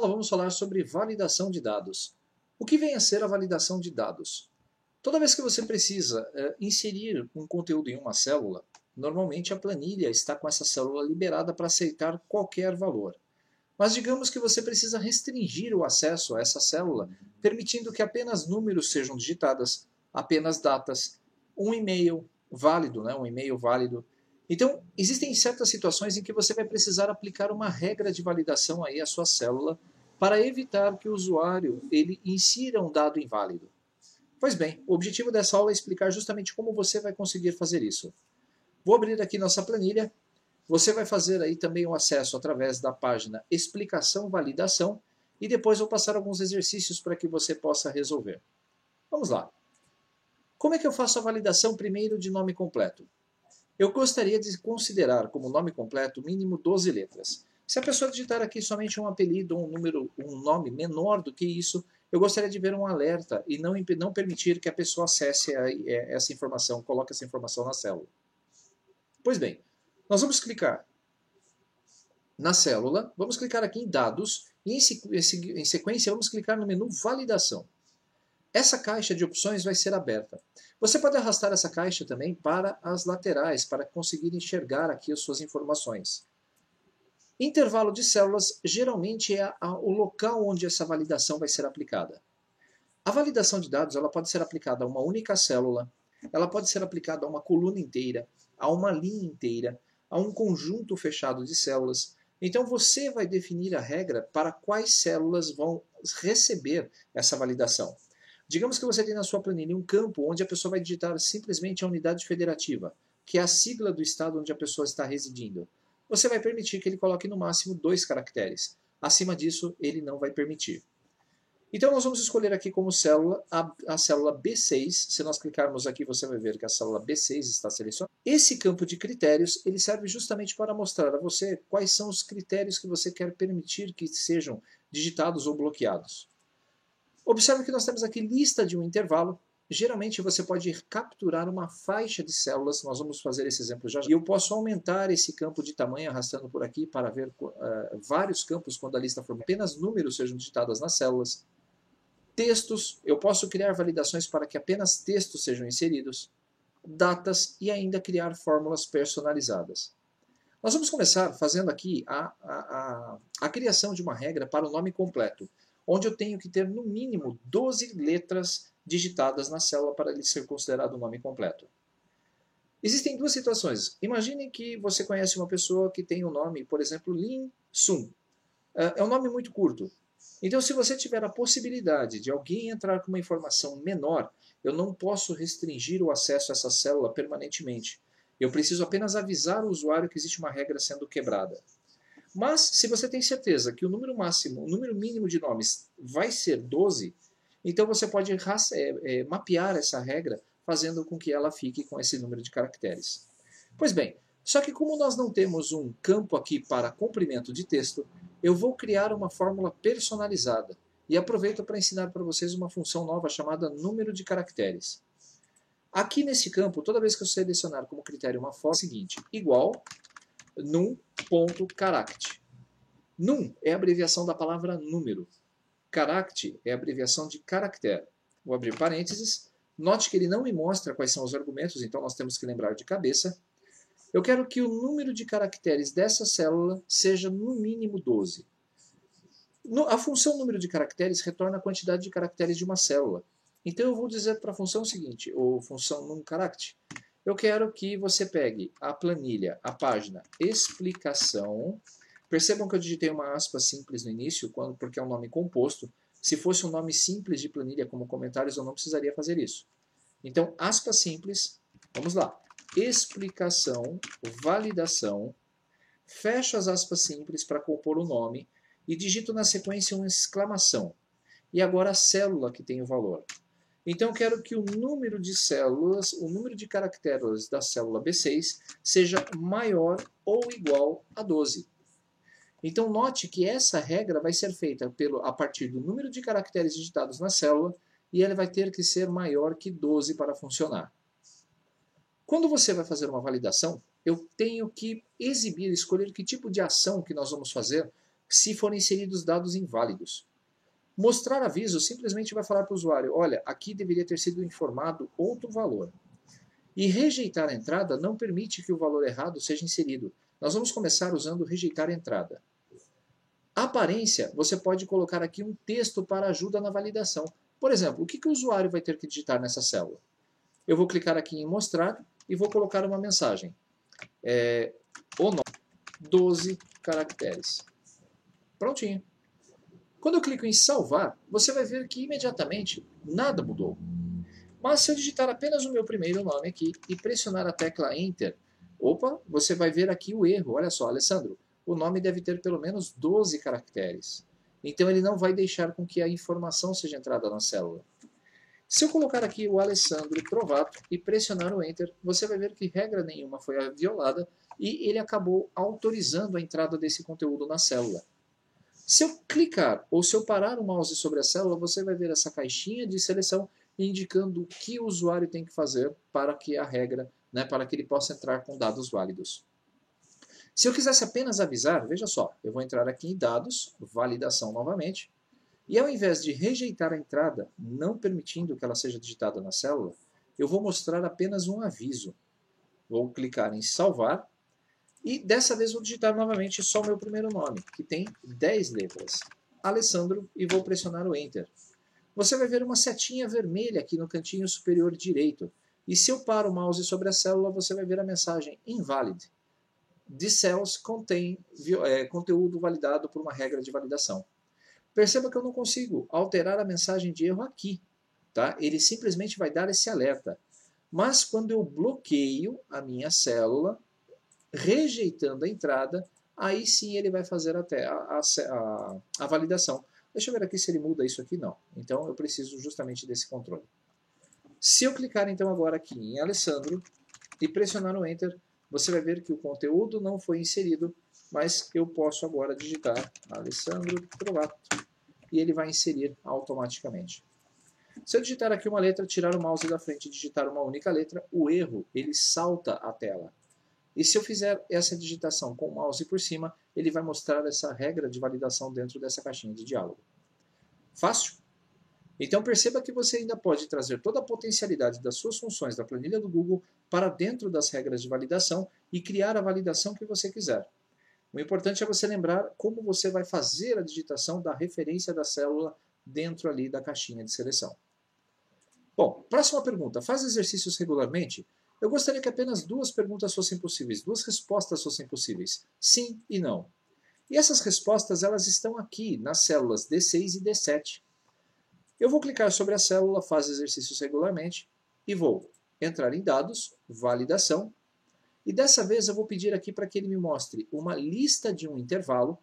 Vamos falar sobre validação de dados. O que vem a ser a validação de dados? Toda vez que você precisa inserir um conteúdo em uma célula, normalmente a planilha está com essa célula liberada para aceitar qualquer valor. Mas digamos que você precisa restringir o acesso a essa célula, permitindo que apenas números sejam digitados, apenas datas, um e-mail válido, um e-mail válido. Então, existem certas situações em que você vai precisar aplicar uma regra de validação aí à sua célula para evitar que o usuário ele insira um dado inválido. Pois bem, o objetivo dessa aula é explicar justamente como você vai conseguir fazer isso. Vou abrir aqui nossa planilha. Você vai fazer aí também o acesso através da página Explicação Validação e depois vou passar alguns exercícios para que você possa resolver. Vamos lá. Como é que eu faço a validação primeiro de nome completo? Eu gostaria de considerar como nome completo mínimo 12 letras. Se a pessoa digitar aqui somente um apelido ou um nome menor do que isso, eu gostaria de ver um alerta e não permitir que a pessoa acesse essa informação, coloque essa informação na célula. Pois bem, nós vamos clicar na célula, vamos clicar aqui em dados e em sequência vamos clicar no menu validação. Essa caixa de opções vai ser aberta. Você pode arrastar essa caixa também para as laterais, para conseguir enxergar aqui as suas informações. Intervalo de células geralmente é o local onde essa validação vai ser aplicada. A validação de dados ela pode ser aplicada a uma única célula, ela pode ser aplicada a uma coluna inteira, a uma linha inteira, a um conjunto fechado de células. Então você vai definir a regra para quais células vão receber essa validação. Digamos que você tem na sua planilha um campo onde a pessoa vai digitar simplesmente a unidade federativa, que é a sigla do estado onde a pessoa está residindo. Você vai permitir que ele coloque no máximo 2 caracteres. Acima disso, ele não vai permitir. Então nós vamos escolher aqui como célula a célula B6. Se nós clicarmos aqui, você vai ver que a célula B6 está selecionada. Esse campo de critérios ele serve justamente para mostrar a você quais são os critérios que você quer permitir que sejam digitados ou bloqueados. Observe que nós temos aqui lista de um intervalo. Geralmente você pode capturar uma faixa de células, nós vamos fazer esse exemplo já. E eu posso aumentar esse campo de tamanho arrastando por aqui para ver vários campos quando a lista for apenas números sejam digitados nas células. Textos, eu posso criar validações para que apenas textos sejam inseridos. Datas e ainda criar fórmulas personalizadas. Nós vamos começar fazendo aqui a criação de uma regra para o nome completo, onde eu tenho que ter no mínimo 12 letras digitadas na célula para ele ser considerado um nome completo. Existem duas situações. Imagine que você conhece uma pessoa que tem o nome, por exemplo, Lin Sun. É um nome muito curto. Então, se você tiver a possibilidade de alguém entrar com uma informação menor, eu não posso restringir o acesso a essa célula permanentemente. Eu preciso apenas avisar o usuário que existe uma regra sendo quebrada. Mas, se você tem certeza que o número máximo, o número mínimo de nomes vai ser 12, então você pode mapear essa regra, fazendo com que ela fique com esse número de caracteres. Pois bem, só que como nós não temos um campo aqui para comprimento de texto, eu vou criar uma fórmula personalizada. E aproveito para ensinar para vocês uma função nova chamada número de caracteres. Aqui nesse campo, toda vez que eu selecionar como critério uma fórmula, é o seguinte, igual num.caract. Num é a abreviação da palavra número. Caract é a abreviação de caractere. Vou abrir parênteses. Note que ele não me mostra quais são os argumentos, então nós temos que lembrar de cabeça. Eu quero que o número de caracteres dessa célula seja no mínimo 12. A função número de caracteres retorna a quantidade de caracteres de uma célula. Então eu vou dizer para a função seguinte, ou função numCharact, eu quero que você pegue a planilha, a página explicação. Percebam que eu digitei uma aspa simples no início, porque é um nome composto. Se fosse um nome simples de planilha como comentários, eu não precisaria fazer isso. Então, aspa simples, vamos lá. Explicação, validação, fecho as aspas simples para compor o nome e digito na sequência uma exclamação. E agora a célula que tem o valor. Então eu quero que o número de células, o número de caracteres da célula B6 seja maior ou igual a 12. Então note que essa regra vai ser feita a partir do número de caracteres digitados na célula e ele vai ter que ser maior que 12 para funcionar. Quando você vai fazer uma validação, eu tenho que escolher que tipo de ação que nós vamos fazer se forem inseridos dados inválidos. Mostrar aviso simplesmente vai falar para o usuário, olha, aqui deveria ter sido informado outro valor. E rejeitar a entrada não permite que o valor errado seja inserido. Nós vamos começar usando rejeitar a entrada. A aparência, você pode colocar aqui um texto para ajuda na validação. Por exemplo, o que o usuário vai ter que digitar nessa célula? Eu vou clicar aqui em mostrar e vou colocar uma mensagem. O nome, 12 caracteres. Prontinho. Quando eu clico em salvar, você vai ver que imediatamente nada mudou. Mas se eu digitar apenas o meu primeiro nome aqui e pressionar a tecla Enter, opa, você vai ver aqui o erro. Olha só, Alessandro, o nome deve ter pelo menos 12 caracteres. Então ele não vai deixar com que a informação seja entrada na célula. Se eu colocar aqui o Alessandro Trovato e pressionar o Enter, você vai ver que regra nenhuma foi violada e ele acabou autorizando a entrada desse conteúdo na célula. Se eu clicar ou se eu parar o mouse sobre a célula, você vai ver essa caixinha de seleção indicando o que o usuário tem que fazer para que a regra, para que ele possa entrar com dados válidos. Se eu quisesse apenas avisar, veja só, eu vou entrar aqui em dados, validação novamente, e ao invés de rejeitar a entrada, não permitindo que ela seja digitada na célula, eu vou mostrar apenas um aviso. Vou clicar em salvar, e dessa vez vou digitar novamente só o meu primeiro nome, que tem 10 letras, Alessandro, e vou pressionar o Enter. Você vai ver uma setinha vermelha aqui no cantinho superior direito. E se eu paro o mouse sobre a célula, você vai ver a mensagem Invalid. This cells contém conteúdo validado por uma regra de validação. Perceba que eu não consigo alterar a mensagem de erro aqui. Tá? Ele simplesmente vai dar esse alerta. Mas quando eu bloqueio a minha célula, rejeitando a entrada, aí sim ele vai fazer até a validação. Deixa eu ver aqui se ele muda isso aqui, não. Então eu preciso justamente desse controle. Se eu clicar então agora aqui em Alessandro e pressionar no Enter, você vai ver que o conteúdo não foi inserido, mas eu posso agora digitar Alessandro Trovato e ele vai inserir automaticamente. Se eu digitar aqui uma letra, tirar o mouse da frente e digitar uma única letra, o erro ele salta a tela. E se eu fizer essa digitação com o mouse por cima, ele vai mostrar essa regra de validação dentro dessa caixinha de diálogo. Fácil? Então perceba que você ainda pode trazer toda a potencialidade das suas funções da planilha do Google para dentro das regras de validação e criar a validação que você quiser. O importante é você lembrar como você vai fazer a digitação da referência da célula dentro ali da caixinha de seleção. Bom, próxima pergunta. Faz exercícios regularmente? Eu gostaria que apenas duas perguntas fossem possíveis, duas respostas fossem possíveis, sim e não. E essas respostas elas estão aqui nas células D6 e D7. Eu vou clicar sobre a célula Faz exercícios regularmente e vou entrar em dados, validação, e dessa vez eu vou pedir aqui para que ele me mostre uma lista de um intervalo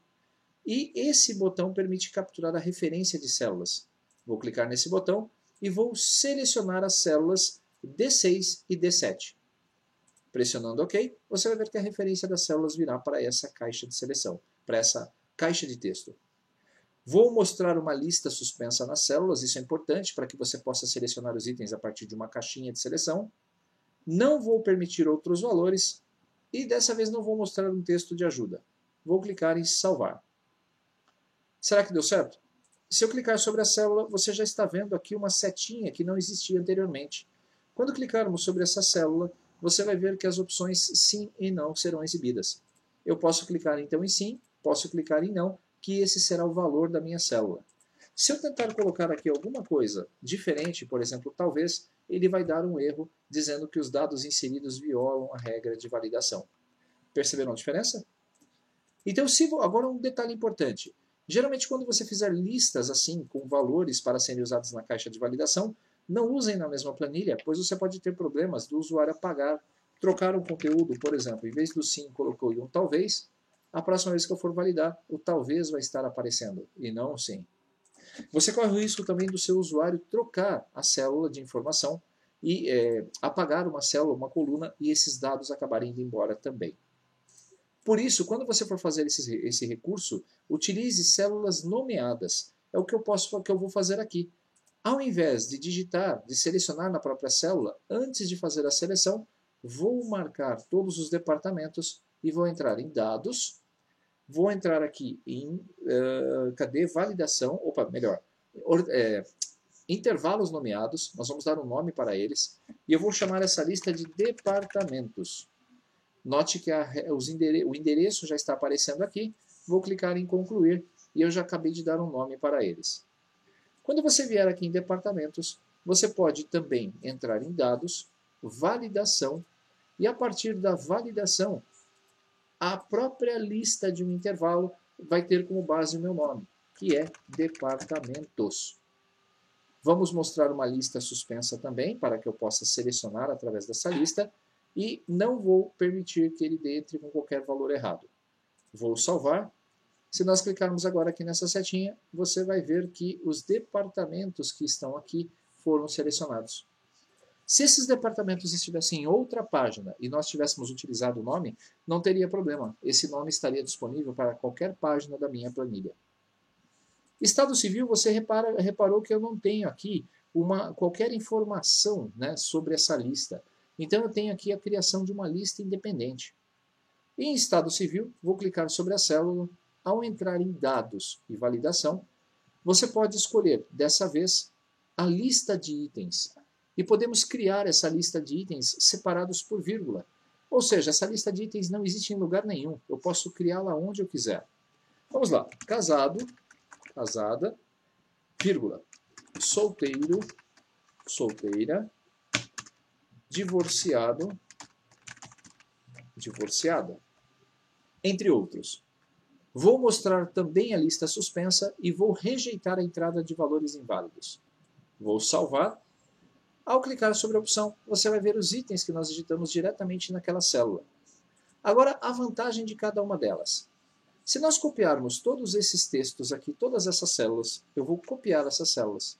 e esse botão permite capturar a referência de células. Vou clicar nesse botão e vou selecionar as células D6 e D7. Pressionando OK, você vai ver que a referência das células virá para essa caixa de seleção, para essa caixa de texto. Vou mostrar uma lista suspensa nas células, isso é importante para que você possa selecionar os itens a partir de uma caixinha de seleção. Não vou permitir outros valores e dessa vez não vou mostrar um texto de ajuda. Vou clicar em salvar. Será que deu certo? Se eu clicar sobre a célula, você já está vendo aqui uma setinha que não existia anteriormente. Quando clicarmos sobre essa célula, você vai ver que as opções sim e não serão exibidas. Eu posso clicar então em sim, posso clicar em não, que esse será o valor da minha célula. Se eu tentar colocar aqui alguma coisa diferente, por exemplo, talvez, ele vai dar um erro dizendo que os dados inseridos violam a regra de validação. Perceberam a diferença? Então, agora um detalhe importante. Geralmente, quando você fizer listas assim, com valores para serem usados na caixa de validação, não usem na mesma planilha, pois você pode ter problemas do usuário apagar, trocar um conteúdo, por exemplo, em vez do sim colocou um talvez, a próxima vez que eu for validar, o talvez vai estar aparecendo, e não o sim. Você corre o risco também do seu usuário trocar a célula de informação e apagar uma célula, uma coluna, e esses dados acabarem indo embora também. Por isso, quando você for fazer esse recurso, utilize células nomeadas. É o que eu vou fazer aqui. Ao invés de digitar, de selecionar na própria célula, antes de fazer a seleção, vou marcar todos os departamentos e vou entrar em Dados, Vou entrar aqui em, cadê? Validação, opa, melhor, intervalos nomeados, nós vamos dar um nome para eles, e eu vou chamar essa lista de departamentos. Note que o endereço já está aparecendo aqui, vou clicar em concluir, e eu já acabei de dar um nome para eles. Quando você vier aqui em departamentos, você pode também entrar em dados, validação, e a partir da validação, a própria lista de um intervalo vai ter como base o meu nome, que é departamentos. Vamos mostrar uma lista suspensa também, para que eu possa selecionar através dessa lista, e não vou permitir que ele entre com qualquer valor errado. Vou salvar. Se nós clicarmos agora aqui nessa setinha, você vai ver que os departamentos que estão aqui foram selecionados. Se esses departamentos estivessem em outra página e nós tivéssemos utilizado o nome, não teria problema. Esse nome estaria disponível para qualquer página da minha planilha. Estado civil, você reparou que eu não tenho aqui qualquer informação, né, sobre essa lista. Então eu tenho aqui a criação de uma lista independente. Em estado civil, vou clicar sobre a célula. Ao entrar em dados e validação, você pode escolher, dessa vez, a lista de itens. E podemos criar essa lista de itens separados por vírgula. Ou seja, essa lista de itens não existe em lugar nenhum. Eu posso criá-la onde eu quiser. Vamos lá. Casado, casada, vírgula, solteiro, solteira, divorciado, divorciada, entre outros. Vou mostrar também a lista suspensa e vou rejeitar a entrada de valores inválidos. Vou salvar. Ao clicar sobre a opção, você vai ver os itens que nós digitamos diretamente naquela célula. Agora, a vantagem de cada uma delas. Se nós copiarmos todos esses textos aqui, todas essas células, eu vou copiar essas células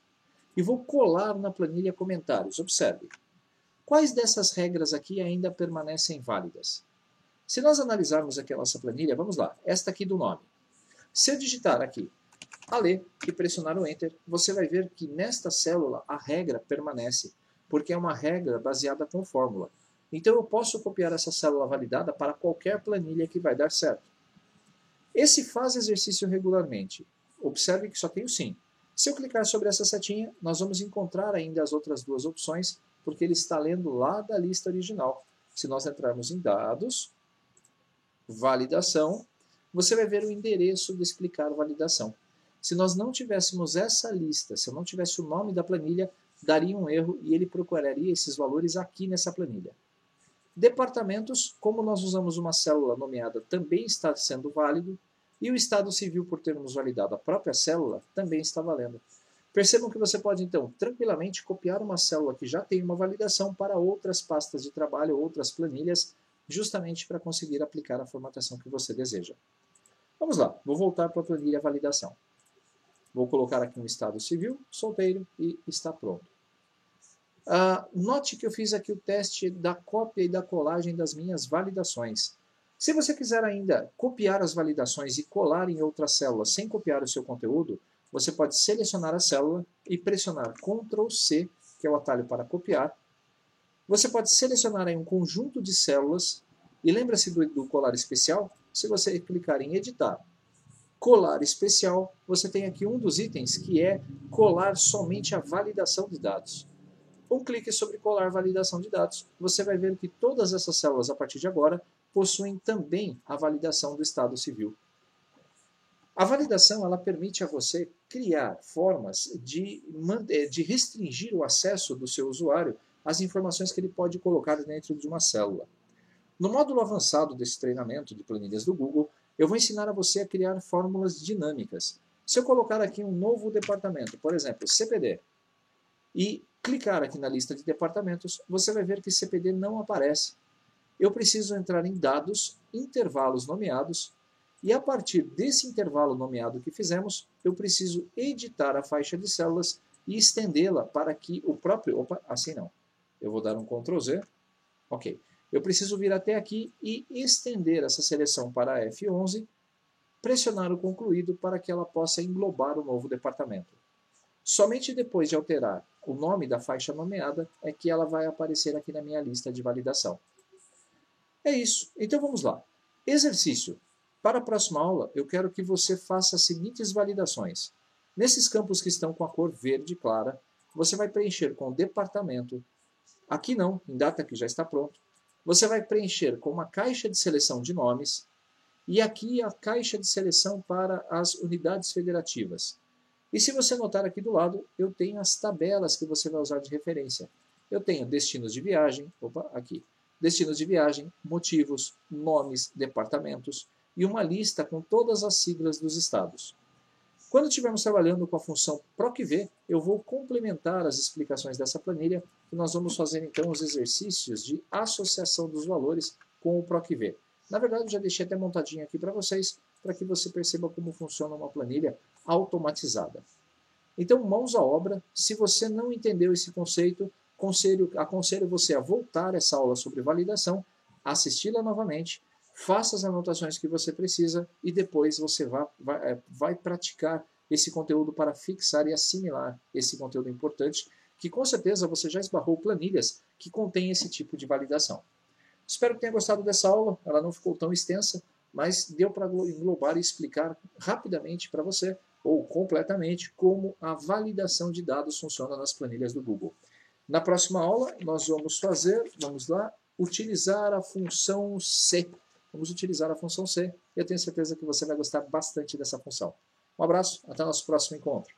e vou colar na planilha comentários. Observe. Quais dessas regras aqui ainda permanecem válidas? Se nós analisarmos aqui a nossa planilha, vamos lá, esta aqui do nome. Se eu digitar aqui Ale e pressionar o Enter, você vai ver que nesta célula a regra permanece, porque é uma regra baseada com fórmula. Então eu posso copiar essa célula validada para qualquer planilha que vai dar certo. Esse faz exercício regularmente. Observe que só tem o sim. Se eu clicar sobre essa setinha, nós vamos encontrar ainda as outras duas opções, porque ele está lendo lá da lista original. Se nós entrarmos em dados, validação, você vai ver o endereço do explicar validação. Se nós não tivéssemos essa lista, se eu não tivesse o nome da planilha, daria um erro e ele procuraria esses valores aqui nessa planilha. Departamentos, como nós usamos uma célula nomeada, também está sendo válido, e o estado civil, por termos validado a própria célula, também está valendo. Percebam que você pode, então, tranquilamente copiar uma célula que já tem uma validação para outras pastas de trabalho, outras planilhas, justamente para conseguir aplicar a formatação que você deseja. Vamos lá, vou voltar para a planilha validação. Vou colocar aqui um estado civil, solteiro, e está pronto. Note que eu fiz aqui o teste da cópia e da colagem das minhas validações. Se você quiser ainda copiar as validações e colar em outras células sem copiar o seu conteúdo, você pode selecionar a célula e pressionar Ctrl C, que é o atalho para copiar. Você pode selecionar aí um conjunto de células, e lembra-se do colar especial? Se você clicar em editar, colar especial, você tem aqui um dos itens que é colar somente a validação de dados. Um clique sobre colar validação de dados, você vai ver que todas essas células a partir de agora possuem também a validação do estado civil. A validação ela permite a você criar formas de restringir o acesso do seu usuário às informações que ele pode colocar dentro de uma célula. No módulo avançado desse treinamento de planilhas do Google, eu vou ensinar a você a criar fórmulas dinâmicas. Se eu colocar aqui um novo departamento, por exemplo, CPD, e clicar aqui na lista de departamentos, você vai ver que CPD não aparece. Eu preciso entrar em dados, intervalos nomeados, e a partir desse intervalo nomeado que fizemos, eu preciso editar a faixa de células e estendê-la para que o próprio... Opa, assim não. Eu vou dar um Ctrl Z. Ok. Eu preciso vir até aqui e estender essa seleção para F11, pressionar o concluído para que ela possa englobar o novo departamento. Somente depois de alterar o nome da faixa nomeada é que ela vai aparecer aqui na minha lista de validação. É isso. Então vamos lá. Exercício. Para a próxima aula, eu quero que você faça as seguintes validações. Nesses campos que estão com a cor verde clara, você vai preencher com departamento. Aqui não, em data que já está pronto. Você vai preencher com uma caixa de seleção de nomes. E aqui a caixa de seleção para as unidades federativas. E se você notar aqui do lado, eu tenho as tabelas que você vai usar de referência. Eu tenho destinos de viagem, aqui. Destinos de viagem, motivos, nomes, departamentos e uma lista com todas as siglas dos estados. Quando estivermos trabalhando com a função PROC-V, eu vou complementar as explicações dessa planilha e nós vamos fazer então os exercícios de associação dos valores com o PROC-V. Na verdade, eu já deixei até montadinho aqui para vocês, para que você perceba como funciona uma planilha automatizada. Então, mãos à obra. Se você não entendeu esse conceito, aconselho você a voltar essa aula sobre validação, assesti-la novamente, faça as anotações que você precisa e depois você vai praticar esse conteúdo para fixar e assimilar esse conteúdo importante, que com certeza você já esbarrou planilhas que contêm esse tipo de validação. Espero que tenha gostado dessa aula, ela não ficou tão extensa, mas deu para englobar e explicar rapidamente para você, ou completamente, como a validação de dados funciona nas planilhas do Google. Na próxima aula, nós vamos utilizar a função C. Vamos utilizar a função C. Eu tenho certeza que você vai gostar bastante dessa função. Um abraço, até o nosso próximo encontro.